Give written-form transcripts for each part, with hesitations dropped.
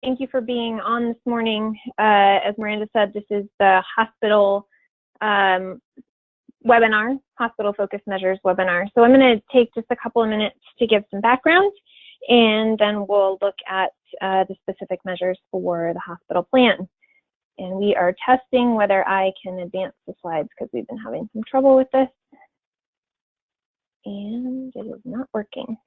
Thank you for being on this morning. As Miranda said, this is the hospital webinar, Hospital Focus Measures webinar. So I'm going to take just a couple of minutes to give some background, and then we'll look at the specific measures for the hospital plan. And we are testing whether I can advance the slides because we've been having some trouble with this. And it is not working.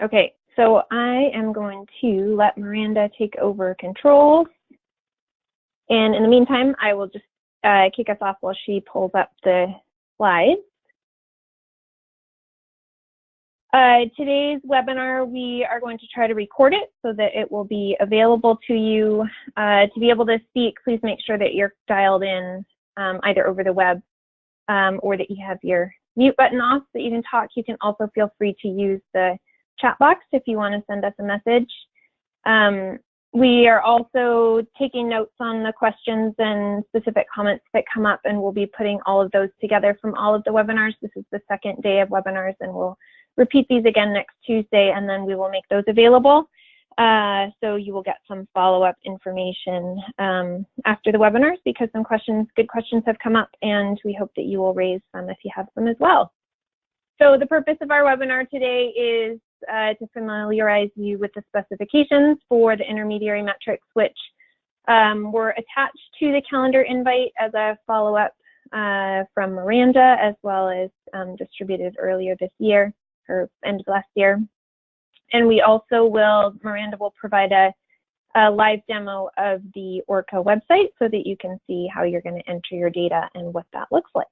Okay, so I am going to let Miranda take over control. And in the meantime, I will just kick us off while she pulls up the slides. Today's webinar, we are going to try to record it so that it will be available to you. To be able to speak, please make sure that you're dialed in either over the web or that you have your mute button off so that you can talk. You can also feel free to use the chat box if you want to send us a message. We are also taking notes on the questions and specific comments that come up, and we'll be putting all of those together from all of the webinars. This is the second day of webinars, and we'll repeat these again next Tuesday, and then we will make those available. So you will get some follow-up information after the webinars because some questions, good questions have come up, and we hope that you will raise them if you have them as well. So the purpose of our webinar today is to familiarize you with the specifications for the intermediary metrics, which were attached to the calendar invite as a follow-up from Miranda, as well as distributed earlier this year, or end of last year. And we also will, Miranda will provide a live demo of the ORCA website so that you can see how you're going to enter your data and what that looks like.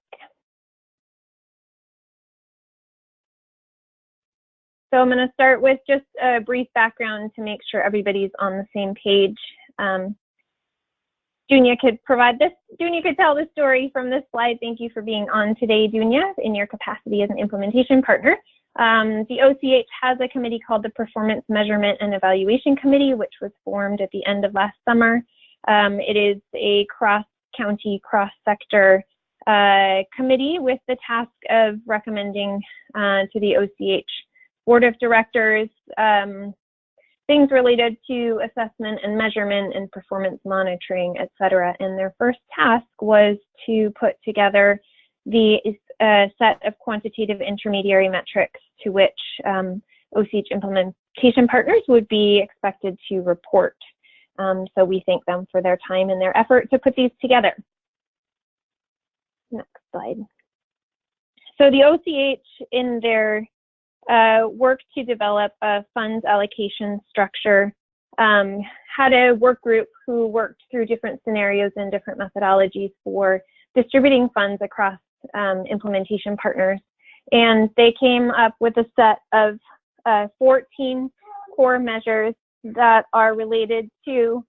So I'm going to start with just a brief background to make sure everybody's on the same page. Dunya could provide this. Dunya could tell the story from this slide. Thank you for being on today, Dunya, in your capacity as an implementation partner. The OCH has a committee called the Performance Measurement and Evaluation Committee, which was formed at the end of last summer. It is a cross-county, cross-sector committee with the task of recommending to the OCH Board of Directors things related to assessment and measurement and performance monitoring, et cetera. And their first task was to put together the set of quantitative intermediary metrics to which OCH implementation partners would be expected to report. So we thank them for their time and their effort to put these together. Next slide. So the OCH, in their work to develop a funds allocation structure, had a work group who worked through different scenarios and different methodologies for distributing funds across implementation partners. And they came up with a set of 14 core measures that are related to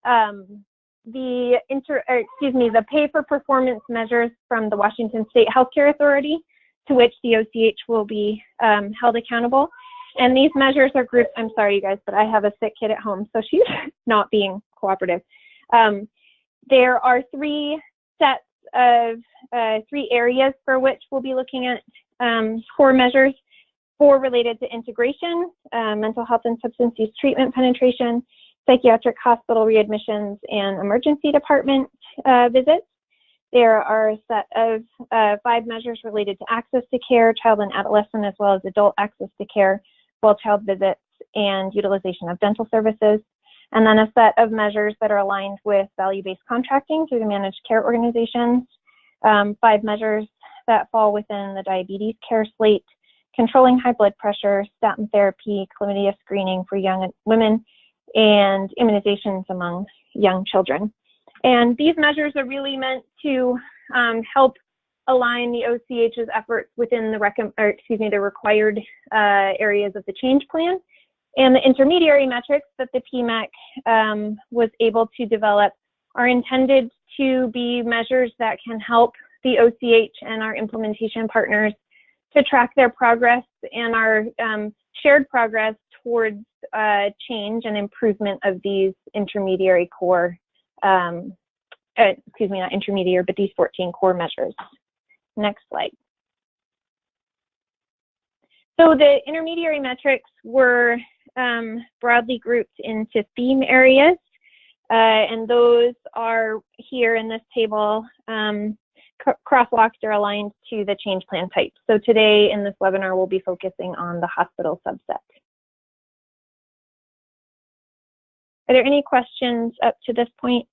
the pay for performance measures from the Washington State Healthcare Authority, to which the OCH will be held accountable. And these measures are grouped, I'm sorry you guys, but I have a sick kid at home, so she's not being cooperative. There are three sets of three areas for which we'll be looking at core measures: 4 related to integration, mental health and substance use treatment penetration, psychiatric hospital readmissions, and emergency department visits. There are a set of 5 measures related to access to care, child and adolescent, as well as adult access to care, well-child visits, and utilization of dental services. And then a set of measures that are aligned with value-based contracting through the managed care organizations. 5 measures that fall within the diabetes care slate, controlling high blood pressure, statin therapy, chlamydia screening for young women, and immunizations among young children. And these measures are really meant to help align the OCH's efforts within the required areas of the change plan. And the intermediary metrics that the PMAC was able to develop are intended to be measures that can help the OCH and our implementation partners to track their progress and our shared progress towards change and improvement of these intermediary core, not intermediary, but these 14 core measures. Next slide. So the intermediary metrics were broadly grouped into theme areas, and those are here in this table. Crosswalks are aligned to the change plan type. So today in this webinar, we'll be focusing on the hospital subset. Are there any questions up to this point?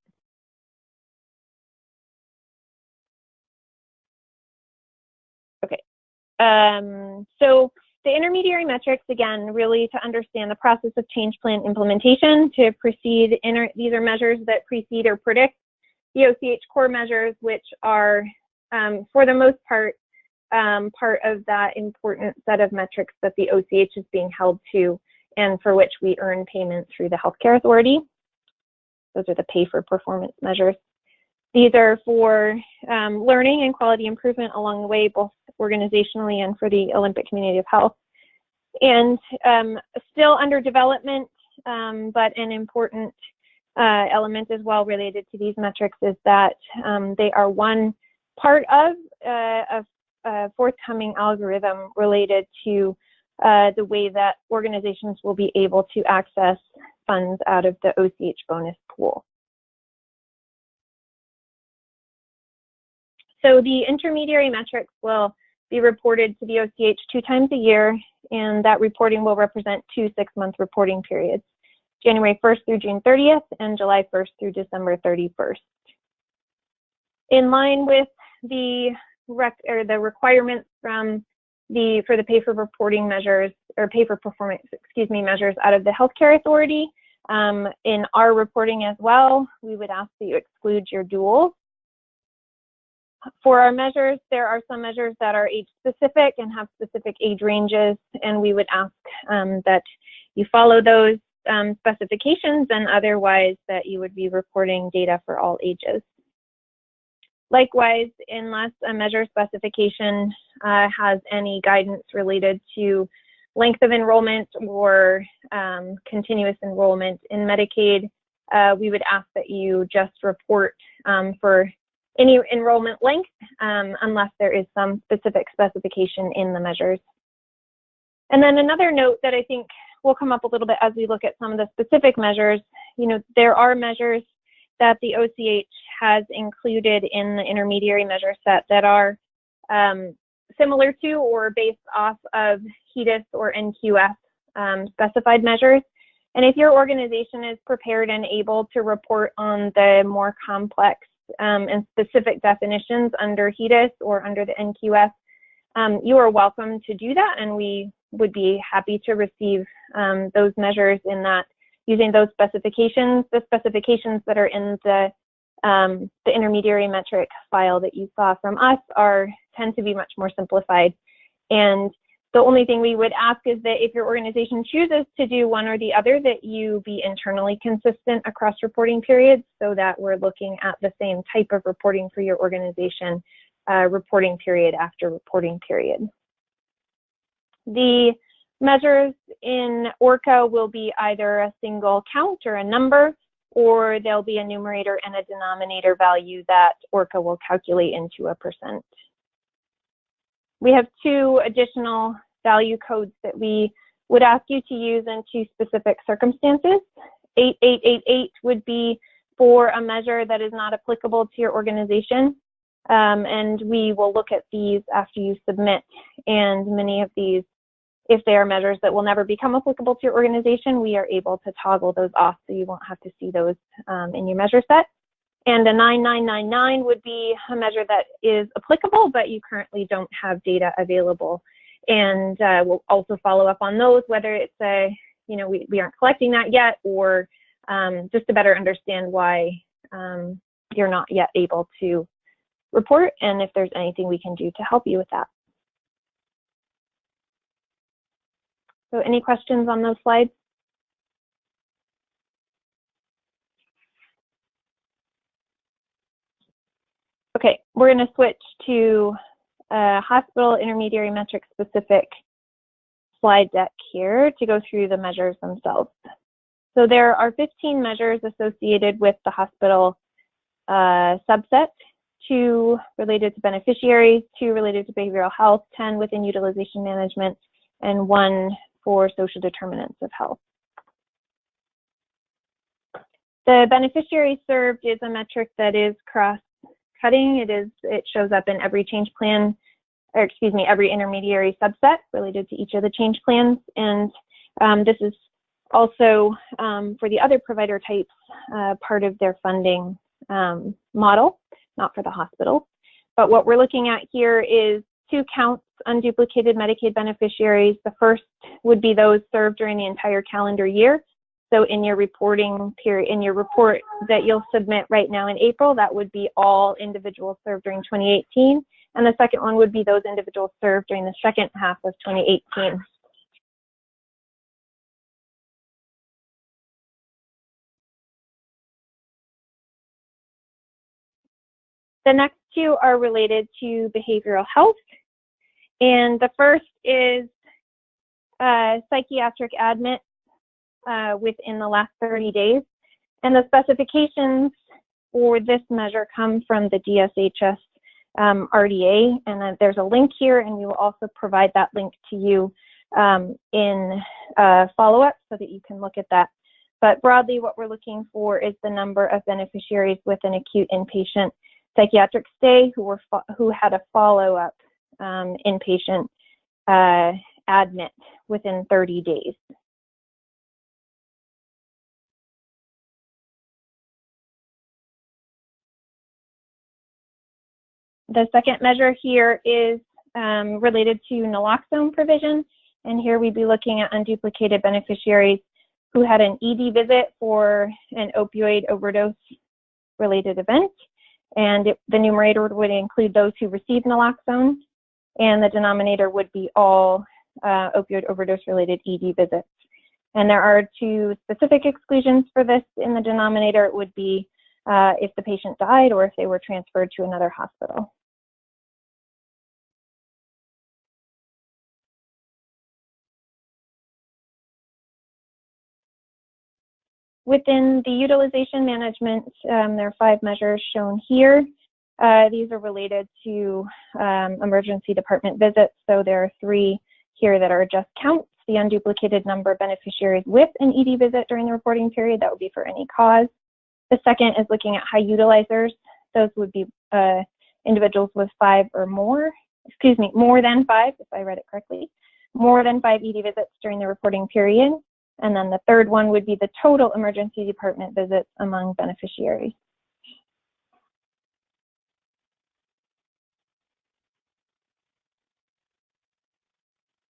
Okay. So the intermediary metrics, again, really to understand the process of change plan implementation, to precede, these are measures that precede or predict the OCH core measures, which are, for the most part of that important set of metrics that the OCH is being held to and for which we earn payment through the healthcare authority. Those are the pay for performance measures. These are for learning and quality improvement along the way, both organizationally and for the Olympic community of health. And still under development, but an important element as well related to these metrics is that they are one part of a forthcoming algorithm related to the way that organizations will be able to access funds out of the OCH bonus pool. So the intermediary metrics will be reported to the OCH 2 times a year, and that reporting will represent 2 6-month reporting periods, January 1st through June 30th and July 1st through December 31st. In line with the requirements from for the pay for reporting measures, or pay for performance, measures out of the healthcare authority, in our reporting as well, we would ask that you exclude your duals. For our measures, there are some measures that are age specific and have specific age ranges, and we would ask that you follow those specifications, and otherwise that you would be reporting data for all ages. Likewise, unless a measure specification has any guidance related to length of enrollment or continuous enrollment in Medicaid, we would ask that you just report for any enrollment length unless there is some specific specification in the measures. And then another note that I think will come up a little bit as we look at some of the specific measures, there are measures that the OCH has included in the intermediary measure set that are similar to or based off of HEDIS or NQF specified measures. And if your organization is prepared and able to report on the more complex and specific definitions under HEDIS or under the NQF, you are welcome to do that, and we would be happy to receive those measures in that, using those specifications. The specifications that are in the intermediary metric file that you saw from us tend to be much more simplified. And the only thing we would ask is that if your organization chooses to do one or the other, that you be internally consistent across reporting periods, so that we're looking at the same type of reporting for your organization, reporting period after reporting period. The measures in ORCA will be either a single count or a number, or there'll be a numerator and a denominator value that ORCA will calculate into a percent. We have 2 additional value codes that we would ask you to use in 2 specific circumstances. 8888 would be for a measure that is not applicable to your organization, and we will look at these after you submit. And many of these, if they are measures that will never become applicable to your organization, we are able to toggle those off so you won't have to see those in your measure set. And a 9999 would be a measure that is applicable, but you currently don't have data available. And we'll also follow up on those, whether it's we aren't collecting that yet, or just to better understand why you're not yet able to report, and if there's anything we can do to help you with that. So any questions on those slides? Okay, we're going to switch to hospital intermediary metric specific slide deck here to go through the measures themselves. So there are 15 measures associated with the hospital subset, 2 related to beneficiaries, 2 related to behavioral health, 10 within utilization management, and 1 for social determinants of health. The beneficiary served is a metric that is cross-cutting. It shows up in every change plan, or excuse me, every intermediary subset related to each of the change plans. And this is also for the other provider types, part of their funding model, not for the hospital. But what we're looking at here is 2 counts, unduplicated Medicaid beneficiaries. The first would be those served during the entire calendar year. So in your reporting period, in your report that you'll submit right now in April, that would be all individuals served during 2018. And the second one would be those individuals served during the second half of 2018. The next 2 are related to behavioral health. And the first is psychiatric admit within the last 30 days. And the specifications for this measure come from the DSHS RDA. And then there's a link here, and we will also provide that link to you in follow-up so that you can look at that. But broadly, what we're looking for is the number of beneficiaries with an acute inpatient psychiatric stay who had a follow-up inpatient admit within 30 days. The second measure here is related to naloxone provision, and here we'd be looking at unduplicated beneficiaries who had an ED visit for an opioid overdose related event, and the numerator would include those who received naloxone, and the denominator would be all opioid overdose related ED visits. And there are 2 specific exclusions for this. In the denominator, it would be if the patient died or if they were transferred to another hospital. Within the utilization management, there are 5 measures shown here. These are related to emergency department visits. So there are 3 here that are just counts. The unduplicated number of beneficiaries with an ED visit during the reporting period, that would be for any cause. The second is looking at high utilizers. Those would be individuals with 5 or more, more than 5, if I read it correctly, more than 5 ED visits during the reporting period. And then the third one would be the total emergency department visits among beneficiaries.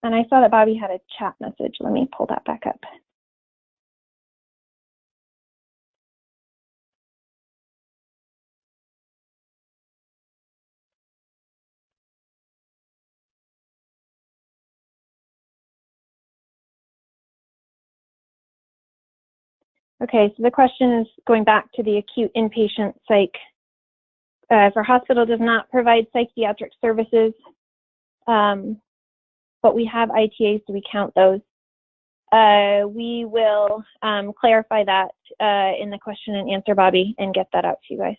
And I saw that Bobby had a chat message. Let me pull that back up. Okay, so the question is going back to the acute inpatient psych. If our hospital does not provide psychiatric services, but we have ITAs, do we count those? We will clarify that in the question and answer, Bobby, and get that out to you guys.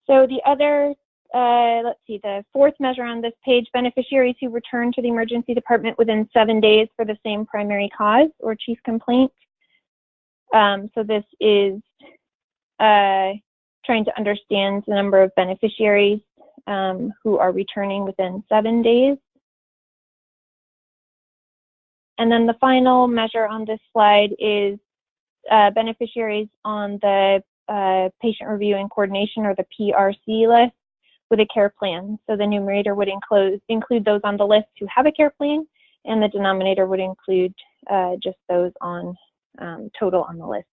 So the other, let's see, the 4th measure on this page, beneficiaries who return to the emergency department within 7 days for the same primary cause or chief complaint. So this is trying to understand the number of beneficiaries who are returning within 7 days. And then the final measure on this slide is beneficiaries on the patient review and coordination, or the PRC list, with a care plan. So the numerator would include those on the list who have a care plan, and the denominator would include just those on total on the list.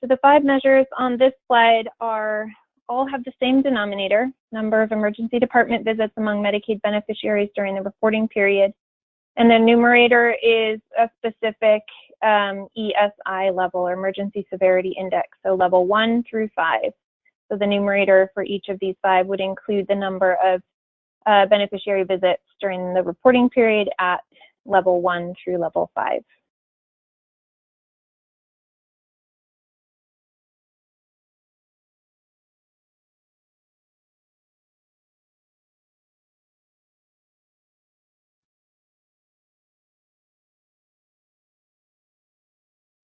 So the 5 measures on this slide all have the same denominator, number of emergency department visits among Medicaid beneficiaries during the reporting period. And the numerator is a specific ESI level, or Emergency Severity Index, so level 1 through 5. So the numerator for each of these 5 would include the number of beneficiary visits during the reporting period at level 1 through level 5.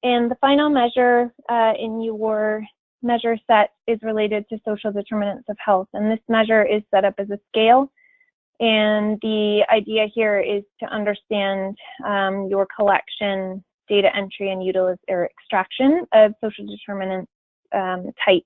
And the final measure in your measure set is related to social determinants of health. And this measure is set up as a scale. And the idea here is to understand your collection, data entry, and or extraction of social determinant type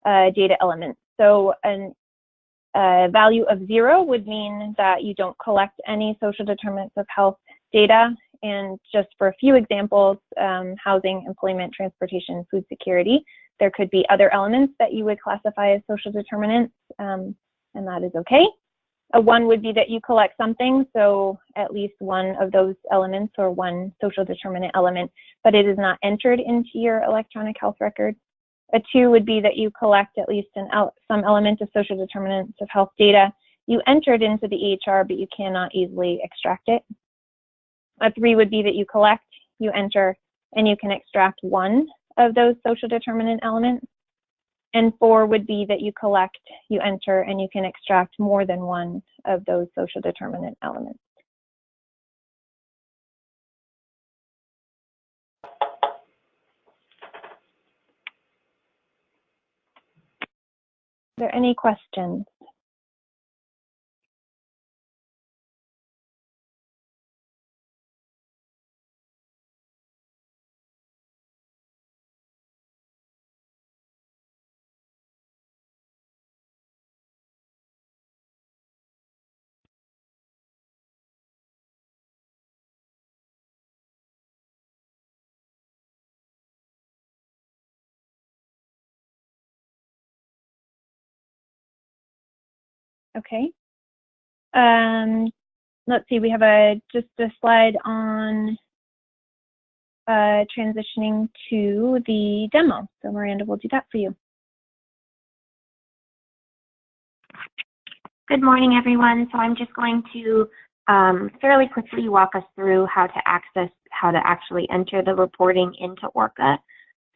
data elements. So a value of 0 would mean that you don't collect any social determinants of health data. And just for a few examples, housing, employment, transportation, food security, there could be other elements that you would classify as social determinants, and that is okay. A 1 would be that you collect something, so at least one of those elements or one social determinant element, but it is not entered into your electronic health record. A 2 would be that you collect at least some element of social determinants of health data. You entered into the EHR, but you cannot easily extract it. A 3 would be that you collect, you enter, and you can extract one of those social determinant elements. And 4 would be that you collect, you enter, and you can extract more than one of those social determinant elements. Are there any questions? Okay. Let's see, we have just a slide on transitioning to the demo. So Miranda will do that for you. Good morning, everyone. So I'm just going to fairly quickly walk us through how to actually enter the reporting into ORCA.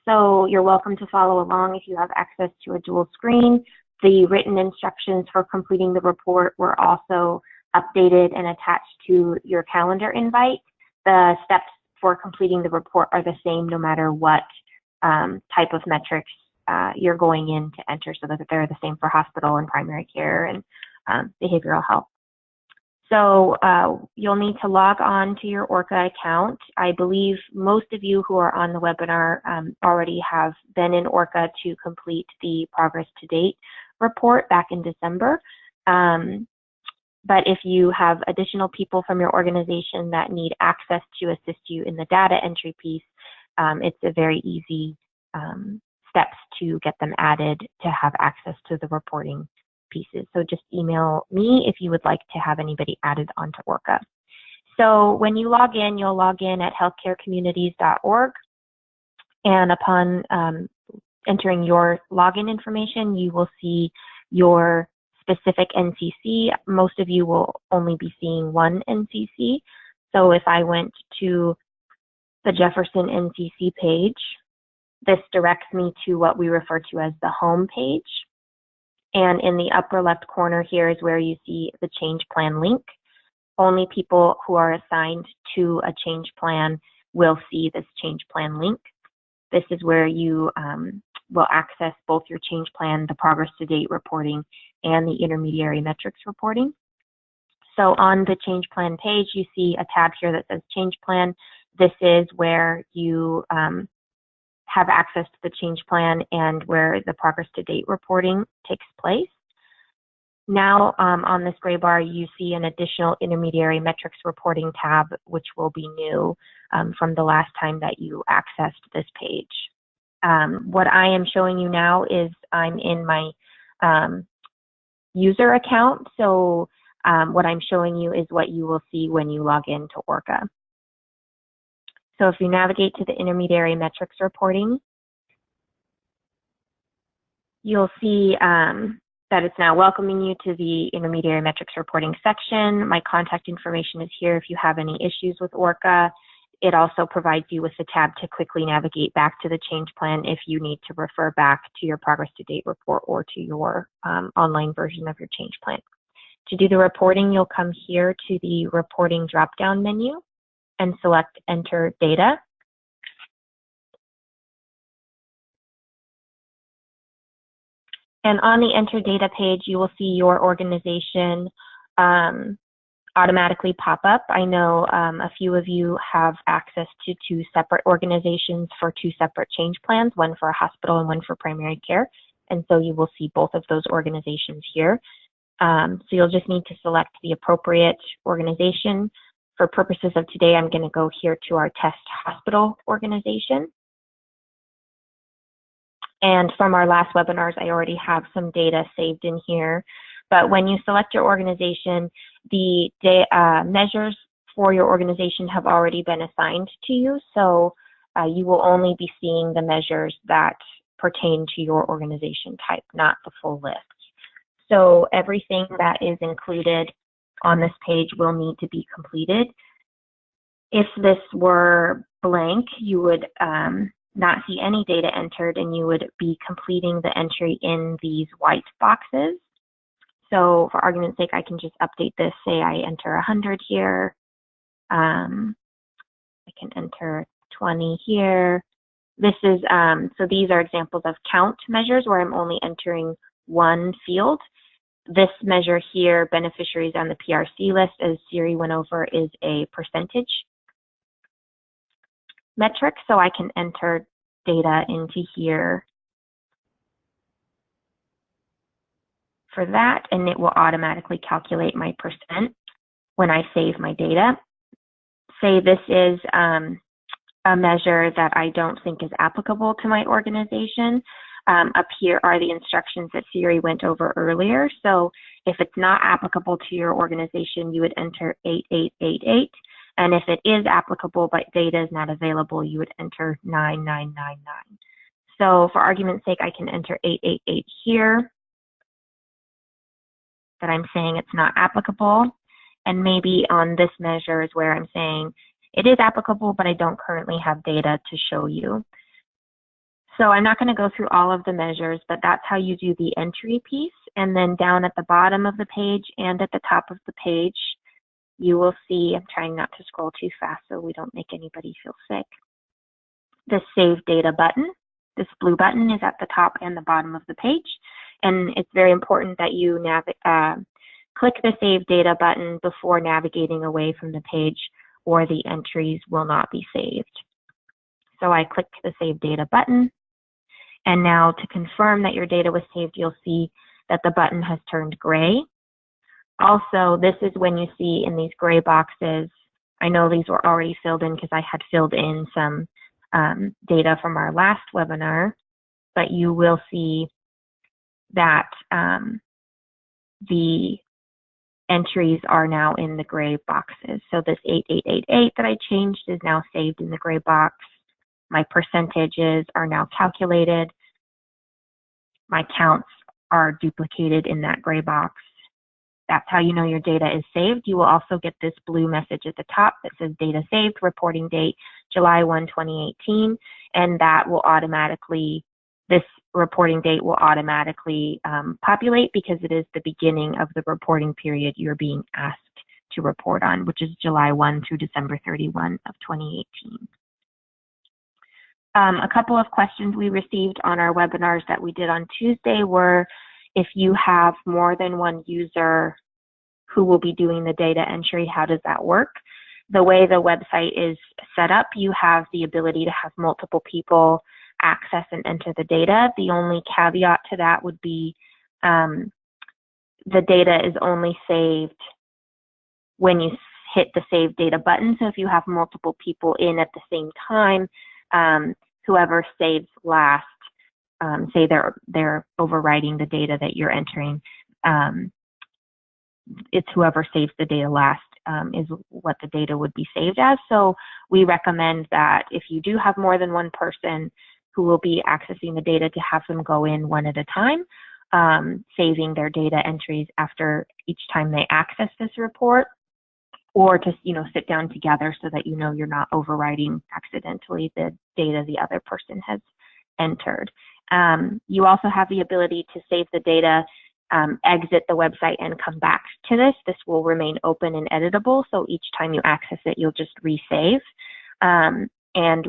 So you're welcome to follow along if you have access to a dual screen. The written instructions for completing the report were also updated and attached to your calendar invite. The steps for completing the report are the same no matter what type of metrics you're going in to enter, so that they're the same for hospital and primary care and behavioral health. So you'll need to log on to your ORCA account. I believe most of you who are on the webinar already have been in ORCA to complete the progress to date report back in December. But if you have additional people from your organization that need access to assist you in the data entry piece, it's a very easy steps to get them added to have access to the reporting pieces. So just email me if you would like to have anybody added onto ORCA. So when you log in, you'll log in at healthcarecommunities.org. And upon entering your login information, you will see your specific NCC. Most of you will only be seeing one NCC. So if I went to the Jefferson NCC page, this directs me to what we refer to as the home page. And in the upper left corner here is where you see the change plan link. Only people who are assigned to a change plan will see this change plan link. This is where you will access both your change plan, the progress to date reporting, and the intermediary metrics reporting. So on the change plan page, you see a tab here that says change plan. This is where you have access to the change plan and where the progress to date reporting takes place. Now on this gray bar, you see an additional intermediary metrics reporting tab, which will be new from the last time that you accessed this page. What I am showing you now is I'm in my user account. So What I'm showing you is what you will see when you log into Orca. So if you navigate to the intermediary metrics reporting, you'll see that it's now welcoming you to the intermediary metrics reporting section. My contact information is here if you have any issues with Orca. It also provides you with a tab to quickly navigate back to the change plan if you need to refer back to your progress to date report or to your online version of your change plan. To do the reporting, you'll come here to the reporting drop-down menu and select Enter Data. And on the Enter Data page, you will see your organization automatically pop up. I know a few of you have access to 2 separate organizations for 2 separate change plans, one for a hospital and one for primary care. And so you will see both of those organizations here. So you'll just need to select the appropriate organization. For purposes of today, I'm going to go here to our test hospital organization. And from our last webinars, I already have some data saved in here. But when you select your organization, the measures for your organization have already been assigned to you. So you will only be seeing the measures that pertain to your organization type, not the full list. So everything that is included on this page will need to be completed. If this were blank, you would not see any data entered, and you would be completing the entry in these white boxes. So for argument's sake, I can just update this. Say I enter 100 here. I can enter 20 here. This is, so these are examples of count measures where I'm only entering one field. This measure here, beneficiaries on the PRC list, as Siri went over, is a percentage metric. So I can enter data into here for that, and it will automatically calculate my percent when I save my data. Say this is a measure that I don't think is applicable to my organization. Up here are the instructions that Siri went over earlier. So if it's not applicable to your organization, you would enter 8888. And if it is applicable but data is not available, you would enter 9999. So for argument's sake, I can enter 888 here, that I'm saying it's not applicable. And maybe on this measure is where I'm saying it is applicable, but I don't currently have data to show you. So I'm not going to go through all of the measures, but that's how you do the entry piece. And then down at the bottom of the page and at the top of the page, you will see, I'm trying not to scroll too fast so we don't make anybody feel sick, the Save Data button. This blue button is at the top and the bottom of the page. And it's very important that you click the Save Data button before navigating away from the page, or the entries will not be saved. So I click the Save Data button. And now to confirm that your data was saved, you'll see that the button has turned gray. Also, this is when you see in these gray boxes, I know these were already filled in because I had filled in some data from our last webinar, but you will see that the entries are now in the gray boxes. So this 8888 that I changed is now saved in the gray box. My percentages are now calculated. My counts are duplicated in that gray box. That's how you know your data is saved. You will also get this blue message at the top that says data saved, reporting date July 1, 2018, and that will automatically, this reporting date will automatically populate because it is the beginning of the reporting period you're being asked to report on, which is July 1 through December 31 of 2018. A couple of questions we received on our webinars that we did on Tuesday were, if you have more than one user who will be doing the data entry, how does that work? The way the website is set up, you have the ability to have multiple people access and enter the data. The only caveat to that would be the data is only saved when you hit the Save Data button. So if you have multiple people in at the same time, whoever saves last, say they're overwriting the data that you're entering, it's whoever saves the data last is what the data would be saved as. So we recommend that if you do have more than one person who will be accessing the data, to have them go in one at a time, saving their data entries after each time they access this report, or to sit down together so that you're not overwriting accidentally the data the other person has entered. You also have the ability to save the data, exit the website, and come back to this. This will remain open and editable, so each time you access it, you'll just resave. And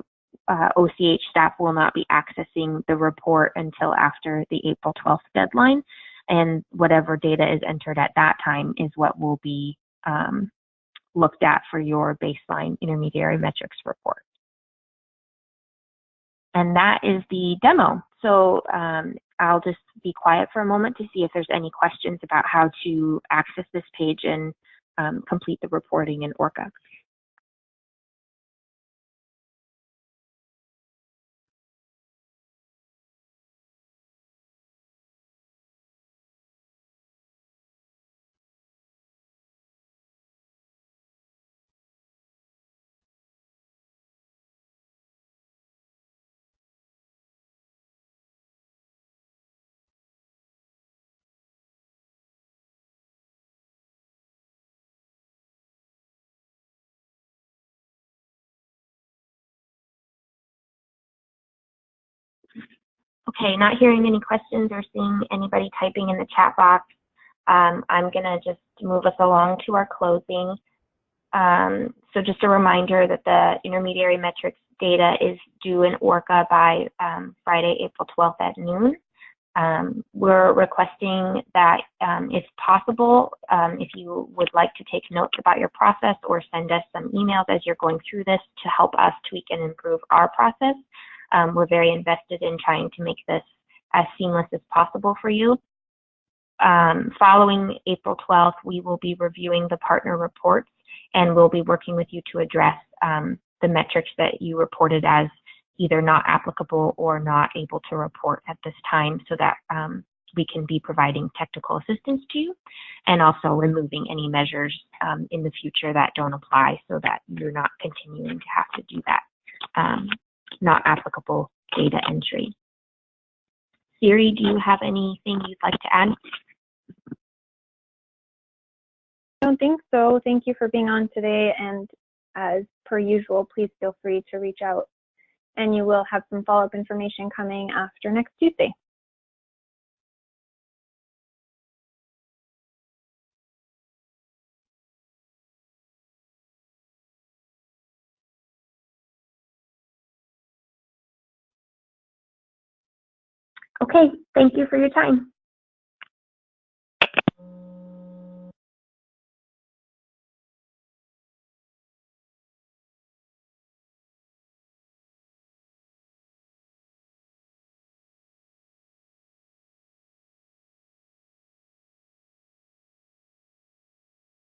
OCH staff will not be accessing the report until after the April 12th deadline, and whatever data is entered at that time is what will be looked at for your baseline intermediary metrics report. And that is the demo. So I'll just be quiet for a moment to see if there's any questions about how to access this page and complete the reporting in Orca. Okay, not hearing any questions or seeing anybody typing in the chat box. I'm going to just move us along to our closing. So just a reminder that the intermediary metrics data is due in Orca by Friday, April 12th at noon. We're requesting that if possible, if you would like to take notes about your process or send us some emails as you're going through this to help us tweak and improve our process. We're very invested in trying to make this as seamless as possible for you. Following April 12th, we will be reviewing the partner reports, and we'll be working with you to address the metrics that you reported as either not applicable or not able to report at this time, so that we can be providing technical assistance to you, and also removing any measures in the future that don't apply, so that you're not continuing to have to do that not applicable data entry. Siri, do you have anything you'd like to add? I don't think so. Thank you for being on today, and as per usual, please feel free to reach out, and you will have some follow-up information coming after next Tuesday. Okay, thank you for your time.